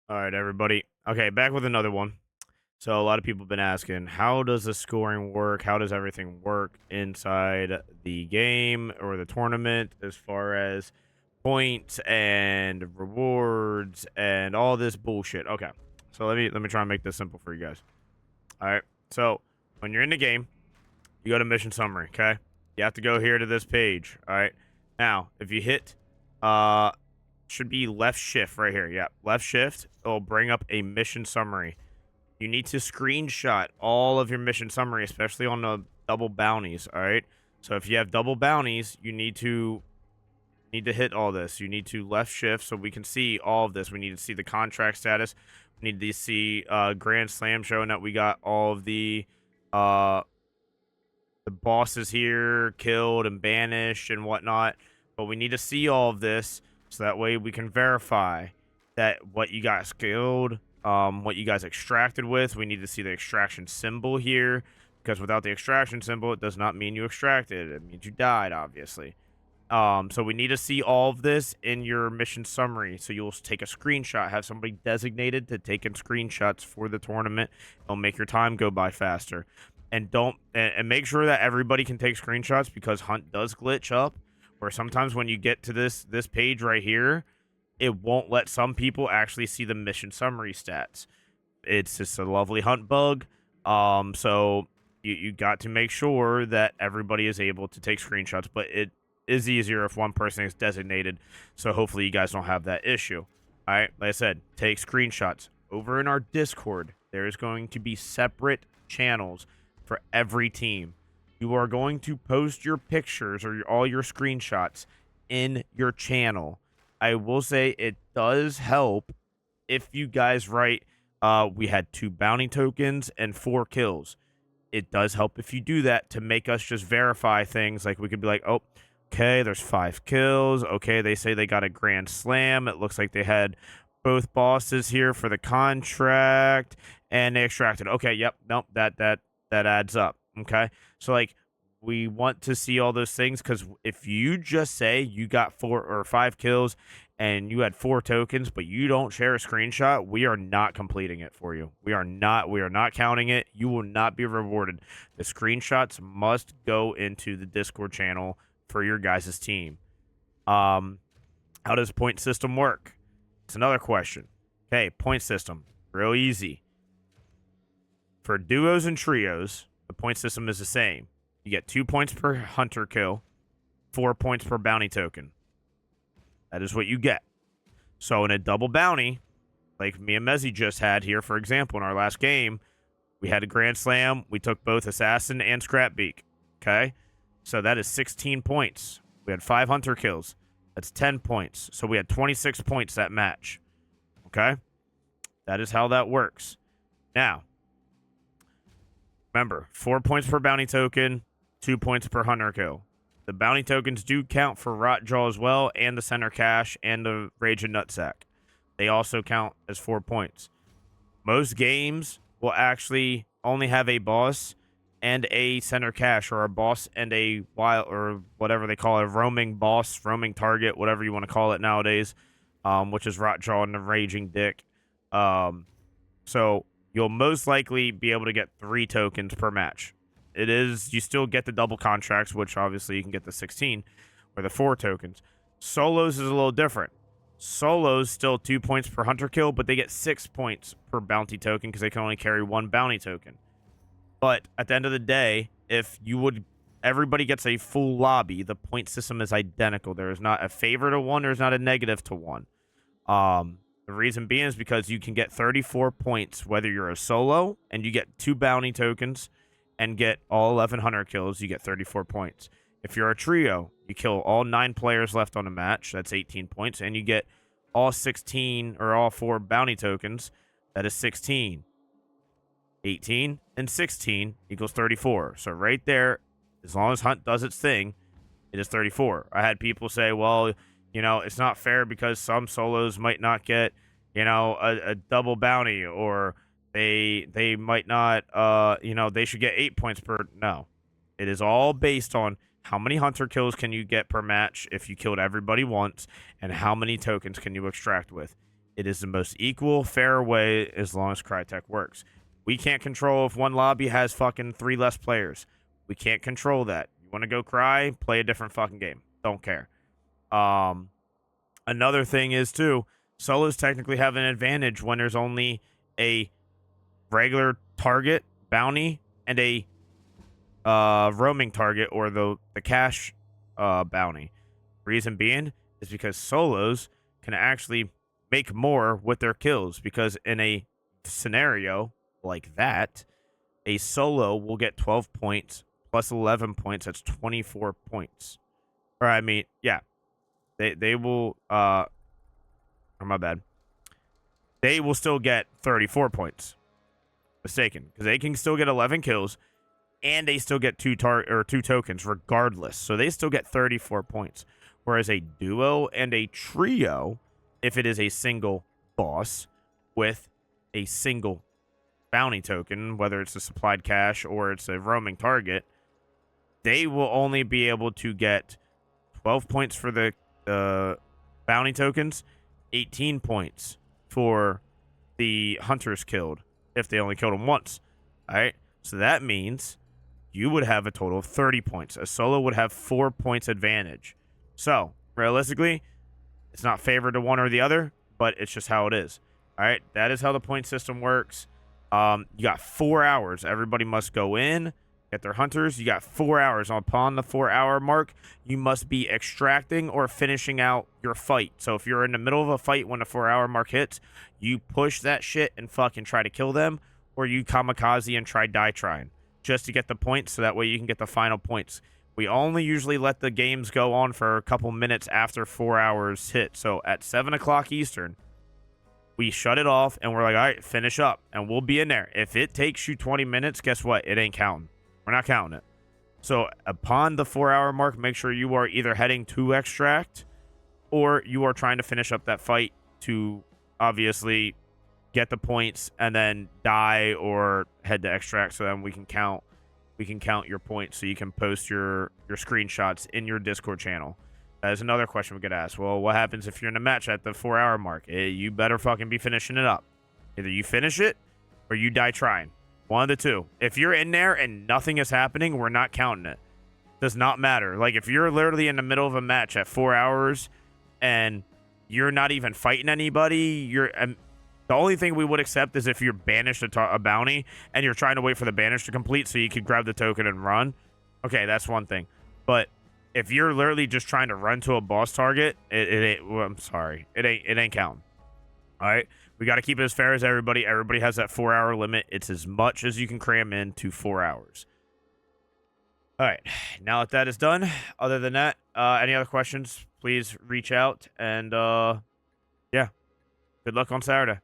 All right, everybody. Okay, back with another one. So a lot of people have been asking, how does the scoring work? How does everything work inside the game or the tournament as far as points and rewards and all this bullshit? Okay. So let me try and make this simple for you guys. All right. So when you're in the game, you go to mission summary, okay? You have to go here to this page. All right. Now, if you hit should be left shift right here. Yeah, left shift. It'll bring up a mission summary. You need to screenshot all of your mission summary, especially on the double bounties. All right. So if you have double bounties, you need to hit all this. You need to left shift so we can see all of this. We need to see the contract status. We need to see Grand Slam showing that we got all of uh the bosses here killed and banished and whatnot. But we need to see all of this so that way we can verify that what you guys killed, what you guys extracted with. We need to see the extraction symbol here because without the extraction symbol, it does not mean you extracted. It means you died, obviously. So we need to see all of this in your mission summary. So you'll take a screenshot, have somebody designated to take in screenshots for the tournament. It'll make your time go by faster. And don't and make sure that everybody can take screenshots because Hunt does glitch up. Where sometimes when you get to this page right here, it won't let some people actually see the mission summary stats. It's just a lovely Hunt bug. So you got to make sure that everybody is able to take screenshots, but it is easier if one person is designated. So hopefully you guys don't have that issue. All right, like I said, take screenshots. Over in our Discord, there is going to be separate channels for every team. You are going to post your pictures or all your screenshots in your channel. I will say it does help if you guys write, we had 2 bounty tokens and 4 kills. It does help if you do that to make us just verify things. Like we could be like, oh, okay, there's 5 kills. Okay, they say they got a grand slam. It looks like they had both bosses here for the contract and they extracted. Okay, yep, nope, that adds up. Okay. So like we want to see all those things because if you just say you got 4 or 5 kills and you had 4 tokens, but you don't share a screenshot, we are not completing it for you. We are not counting it. You will not be rewarded. The screenshots must go into the Discord channel for your guys' team. How does point system work? It's another question. Okay, point system. Real easy. For duos and trios, the point system is the same. You get 2 points per hunter kill, 4 points per bounty token. That is what you get. So in a double bounty, like me and Mezzy just had here, for example, in our last game, we had a grand slam. We took both assassin and scrapbeak. Okay, so that is 16 points. We had 5 hunter kills. That's 10 points. So we had 26 points that match. Okay, that is how that works. Now, remember, 4 points per bounty token, 2 points per hunter kill. The bounty tokens do count for Rotjaw as well, and the center cash and the Rage and Nutsack. They also count as 4 points. Most games will actually only have a boss and a center cash, or a boss and a wild, or whatever they call it, roaming boss, roaming target, whatever you want to call it nowadays, which is Rotjaw and the Raging Dick. So you'll most likely be able to get 3 tokens per match. It is, you still get the double contracts, which obviously you can get the 16 or the 4 tokens. Solos is a little different. Solos still 2 points per hunter kill, but they get 6 points per bounty token because they can only carry 1 bounty token. But at the end of the day, if you would, everybody gets a full lobby, the point system is identical. There is not a favor to one, there's not a negative to one. The reason being is because you can get 34 points whether you're a solo and you get 2 bounty tokens and get all 1100 kills, you get 34 points. If you're a trio, you kill all 9 players left on a match, that's 18 points, and you get all 16 or all 4 bounty tokens, that is 16. 18 and 16 equals 34. So right there, as long as Hunt does its thing, it is 34. I had people say, well, it's not fair because some solos might not get, a double bounty, or they might not, they should get 8 points per. No, it is all based on how many hunter kills can you get per match if you killed everybody once, and how many tokens can you extract with. It is the most equal, fair way as long as Crytek works. We can't control if one lobby has fucking 3 less players. We can't control that. You want to go cry? Play a different fucking game. Don't care. Another thing is too, solos technically have an advantage when there's only a regular target bounty and a roaming target or the cash bounty. Reason being is because solos can actually make more with their kills, because in a scenario like that, a solo will get 12 points plus 11 points. That's 24 points. Or I mean, yeah, they will. Or my bad. They will still get 34 points. Mistaken, because they can still get 11 kills, and they still get two tokens regardless. So they still get 34 points. Whereas a duo and a trio, if it is a single boss with a single bounty token, whether it's a supplied cash or it's a roaming target, they will only be able to get 12 points for the bounty tokens, 18 points for the hunters killed if they only killed them once. All right, so that means you would have a total of 30 points. A solo would have 4 points advantage. So, realistically, it's not favored to one or the other, but it's just how it is. All right, that is how the point system works. You got 4 hours. Everybody must go in, get their hunters. You got 4 hours. Upon the 4-hour mark, you must be extracting or finishing out your fight. So if you're in the middle of a fight when the 4-hour mark hits, you push that shit and fucking try to kill them, or you kamikaze and die trying just to get the points, so that way you can get the final points. We only usually let the games go on for a couple minutes after 4 hours hit. So at 7 o'clock Eastern, we shut it off and we're like, all right, finish up. And we'll be in there. If it takes you 20 minutes, guess what? It ain't counting. We're not counting it. So upon the 4-hour mark, make sure you are either heading to extract or you are trying to finish up that fight to obviously get the points and then die or head to extract, so then we can count your points, so you can post your screenshots in your Discord channel. That is another question we get asked. Well, what happens if you're in a match at the 4-hour mark? You better fucking be finishing it up. Either you finish it or you die trying. One of the two. If you're in there and nothing is happening, we're not counting it. Does not matter. Like, if you're literally in the middle of a match at 4 hours and you're not even fighting anybody, the only thing we would accept is if you're banished a bounty and you're trying to wait for the banish to complete so you could grab the token and run. Okay, that's one thing. But if you're literally just trying to run to a boss target, it ain't. Well, I'm sorry, it ain't counting. All right, we got to keep it as fair as everybody. Everybody has that 4-hour limit. It's as much as you can cram into 4 hours. All right, now that that is done, other than that, any other questions, please reach out. And yeah, good luck on Saturday.